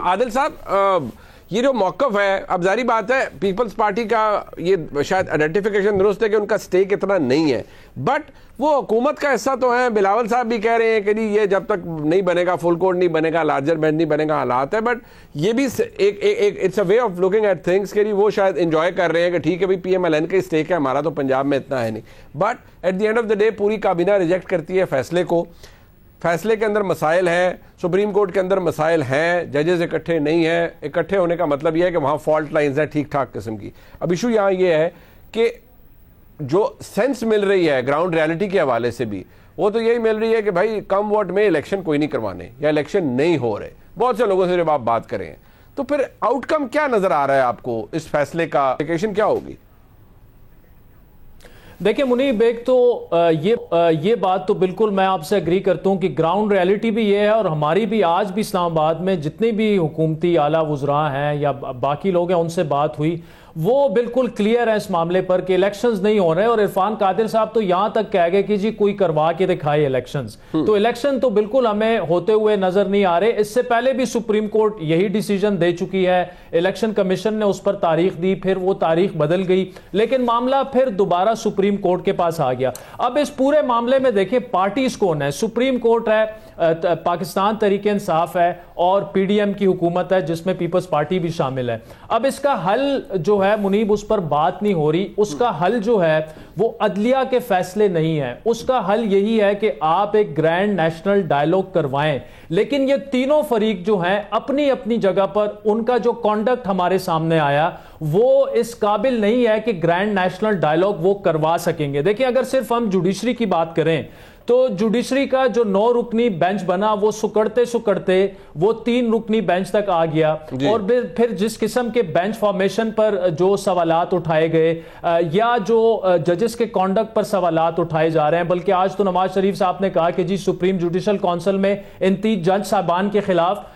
عادل صاحب یہ جو موقف ہے، اب ظاہری بات ہے پیپلز پارٹی کا یہ شاید آئیڈینٹیفیکیشن درست ہے کہ ان کا سٹیک اتنا نہیں ہے، بٹ وہ حکومت کا حصہ تو ہے. بلاول صاحب بھی کہہ رہے ہیں کہ یہ جب تک نہیں بنے گا، فل کورٹ نہیں بنے گا، لارجر بینچ نہیں بنے گا، حالات ہے. بٹ یہ بھی it's a way of looking at things کہ وہ شاید انجوائے کر رہے ہیں کہ ٹھیک ہے بھائی پی ایم ایل این کا اسٹیک ہے، ہمارا تو پنجاب میں اتنا ہے نہیں. But at the end of the day پوری کابینہ ریجیکٹ کرتی ہے فیصلے کو. فیصلے کے اندر مسائل ہیں، سپریم کورٹ کے اندر مسائل ہیں، ججز اکٹھے نہیں ہیں. اکٹھے ہونے کا مطلب یہ ہے کہ وہاں فالٹ لائنز ہیں ٹھیک ٹھاک قسم کی. اب ایشو یہاں یہ ہے کہ جو سینس مل رہی ہے گراؤنڈ ریالٹی کے حوالے سے بھی، وہ تو یہی مل رہی ہے کہ بھائی کم واٹ میں الیکشن کوئی نہیں کروانے یا الیکشن نہیں ہو رہے. بہت سے لوگوں سے جب آپ بات کریں تو پھر آؤٹ کم کیا نظر آ رہا ہے آپ کو؟ اس فیصلے کا اپلیکیشن کیا ہوگی؟ دیکھیں منیب، ایک تو یہ بات تو بالکل میں آپ سے اگری کرتا ہوں کہ گراؤنڈ ریالٹی بھی یہ ہے، اور ہماری بھی آج بھی اسلام آباد میں جتنے بھی حکومتی اعلیٰ وزراء ہیں یا باقی لوگ ہیں ان سے بات ہوئی، وہ بالکل کلیئر ہے اس معاملے پر کہ الیکشنز نہیں ہو رہے. اور عرفان قادر صاحب تو یہاں تک کہہ گئے کہ جی کوئی کروا کے دکھائے الیکشنز. تو الیکشن تو بالکل ہمیں ہوتے ہوئے نظر نہیں آ رہے. اس سے پہلے بھی سپریم کورٹ یہی ڈیسیجن دے چکی ہے، الیکشن کمیشن نے اس پر تاریخ دی، پھر وہ تاریخ بدل گئی، لیکن معاملہ پھر دوبارہ سپریم کورٹ کے پاس آ گیا. اب اس پورے معاملے میں دیکھیں پارٹیز کون ہے. سپریم کورٹ ہے، پاکستان تحریک انصاف ہے، اور پی ڈی ایم کی حکومت ہے جس میں پیپلز پارٹی بھی شامل ہے. اب اس کا حل جو ہے منیب اس پر بات نہیں ہو رہی. اس کا حل جو ہے وہ عدلیہ کے فیصلے نہیں ہے. اس کا حل یہی ہے کہ آپ ایک گرینڈ نیشنل ڈائیلاگ کروائیں. لیکن یہ تینوں فریق جو ہیں اپنی اپنی جگہ پر ان کا جو کانڈکٹ ہمارے سامنے آیا وہ اس قابل نہیں ہے کہ گرینڈ نیشنل ڈائیلاگ وہ کروا سکیں گے. دیکھیں اگر صرف ہم جوڈیشری کی بات کریں تو جوڈیشری کا جو 9 رکنی بینچ بنا وہ سکڑتے وہ 3 رکنی بینچ تک آ گیا. اور پھر جس قسم کے بینچ فارمیشن پر جو سوالات اٹھائے گئے یا جو ججز کے کانڈکٹ پر سوالات اٹھائے جا رہے ہیں، بلکہ آج تو نواز شریف صاحب نے کہا کہ جی سپریم جوڈیشل کونسل میں ان 3 جج صاحبان کے خلاف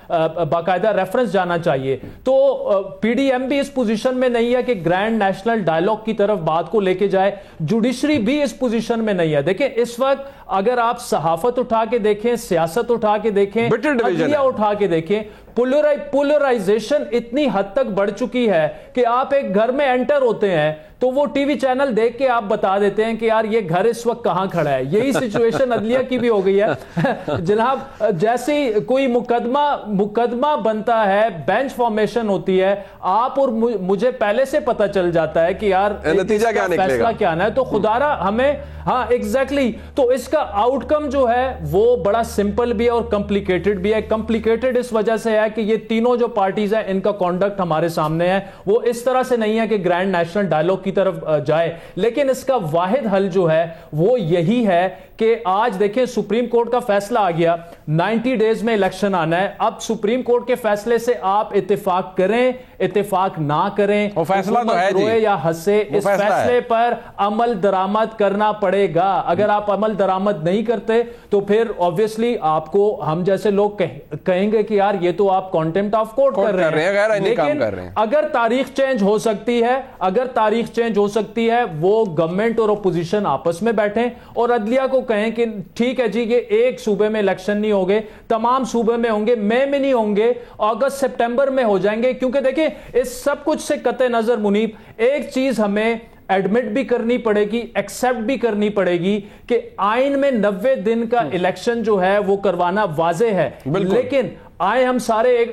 باقاعدہ ریفرنس جانا چاہیے. تو پی ڈی ایم بھی اس پوزیشن میں نہیں ہے کہ گرینڈ نیشنل ڈائیلاگ کی طرف بات کو لے کے جائے، جوڈیشری بھی اس پوزیشن میں نہیں ہے. دیکھیں اس وقت اگر آپ صحافت اٹھا کے دیکھیں، سیاست اٹھا کے دیکھیں، عدلیہ اٹھا کے دیکھیں، پولرائزیشن اتنی حد تک بڑھ چکی ہے کہ آپ ایک گھر میں انٹر ہوتے ہیں تو وہ ٹی وی چینل دیکھ کے آپ بتا دیتے ہیں کہ یار یہ گھر اس وقت کہاں کھڑا ہے. یہی سچویشن عدلیہ کی بھی ہو گئی ہے جناب. جیسے کوئی مقدمہ بنتا ہے، بینچ فارمیشن ہوتی ہے، آپ اور مجھے پہلے سے پتا چل جاتا ہے کہ یار نتیجہ کیا نکلے گا، فیصلہ کیا آنا ہے. تو خدارہ ہمیں ہاں ایگزیکٹلی تو اس کا آؤٹ کم جو ہے وہ بڑا سمپل بھی ہے اور کمپلیکیٹڈ بھی ہے. کمپلیکیٹڈ اس وجہ سے ہے کہ یہ تینوں جو پارٹیز ہیں ان کا کانڈکٹ ہمارے سامنے ہے، وہ اس طرح سے نہیں ہے کہ گرینڈ نیشنل ڈائیلاگ کی طرف جائے. لیکن اس کا واحد حل جو ہے وہ یہی ہے کہ آج دیکھیں سپریم کورٹ کا فیصلہ آ گیا، 90 ڈیز میں الیکشن آنا ہے. اب سپریم کورٹ کے فیصلے سے آپ اتفاق کریں اتفاق نہ کریں، فیصلہ تو ہے روئے یا ہنسے، اس فیصلے پر عمل درآمد کرنا پڑے گا. اگر آپ عمل درآمد نہیں کرتے تو پھر obviously آپ کو ہم جیسے لوگ کہیں گے کہ یار یہ تو آپ کانٹیمپٹ آف کورٹ کر رہے ہیں. لیکن اگر تاریخ چینج ہو سکتی ہے، اگر تاریخ چینج ہو سکتی ہے، وہ گورنمنٹ اور اپوزیشن آپس میں بیٹھیں اور عدلیہ کو کہیں کہ ٹھیک ہے جی یہ ایک صوبے میں الیکشن نہیں ہوگے، تمام صوبے میں ہوں گے، میں نہیں ہوں گے، اگست سپٹمبر میں ہو جائیں گے. کیونکہ دیکھیں اس سب کچھ سے قطع نظر منیب ایک چیز ہمیں ایڈمٹ بھی کرنی پڑے گی، ایکسپٹ بھی کرنی پڑے گی کہ آئین میں 90 دن کا الیکشن جو ہے وہ کروانا واضح ہے. لیکن آئے ہم سارے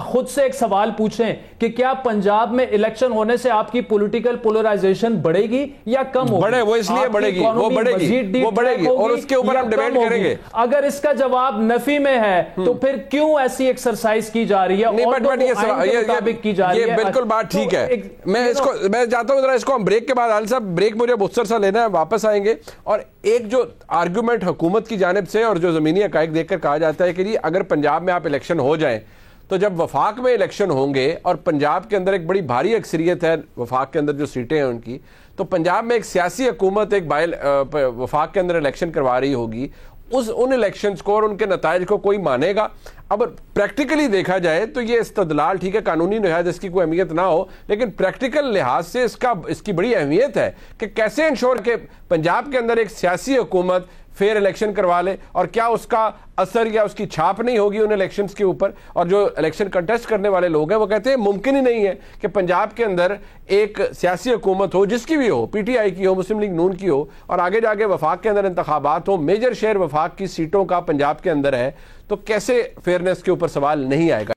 خود سے ایک سوال پوچھیں کہ کیا پنجاب میں الیکشن ہونے سے آپ کی پولیٹیکل پولرائزیشن بڑھے گی یا کم ہوگی؟ بڑھے، وہ اس لیے بڑھے گی، وہ بڑھے گی اور اس کے اوپر ہم ڈیبیٹ کریں گے. اگر اس کا جواب نفی میں ہے تو پھر کیوں ایسی ایکسرسائز کی جا رہی ہے؟ یہ بالکل بات ٹھیک ہے. میں چاہتا ہوں ذرا اس کو ہم بریک کے بعد عال صاحب بریک مجھے مختصر سا لینا ہے، واپس آئیں گے. اور ایک جو آرگومنٹ حکومت کی جانب سے اور جو زمینی حقائق دیکھ کر کہا جاتا ہے کہ جی اگر پنجاب میں آپ الیکشن ہو جائیں تو جب وفاق میں الیکشن ہوں گے اور پنجاب کے اندر ایک بڑی بھاری اکثریت ہے وفاق کے اندر جو سیٹیں ہیں ان کی، تو پنجاب میں ایک سیاسی حکومت ایک وفاق کے اندر الیکشن کروا رہی ہوگی. ان الیکشنز کو اور ان کے نتائج کو کوئی مانے گا؟ اب پریکٹیکلی دیکھا جائے تو یہ استدلال ٹھیک ہے، قانونی لحاظ اس کی کوئی اہمیت نہ ہو، لیکن پریکٹیکل لحاظ سے اس کی بڑی اہمیت ہے کہ کیسے انشور کہ پنجاب کے اندر ایک سیاسی حکومت فیئر الیکشن کروا لے, اور کیا اس کا اثر یا اس کی چھاپ نہیں ہوگی ان الیکشنز کے اوپر. اور جو الیکشن کنٹیسٹ کرنے والے لوگ ہیں وہ کہتے ہیں ممکن ہی نہیں ہے کہ پنجاب کے اندر ایک سیاسی حکومت ہو, جس کی بھی ہو, پی ٹی آئی کی ہو, مسلم لیگ نون کی ہو, اور آگے جا کے وفاق کے اندر انتخابات ہوں. میجر شیئر وفاق کی سیٹوں کا پنجاب کے اندر ہے, تو کیسے فیئرنس کے اوپر سوال نہیں آئے گا.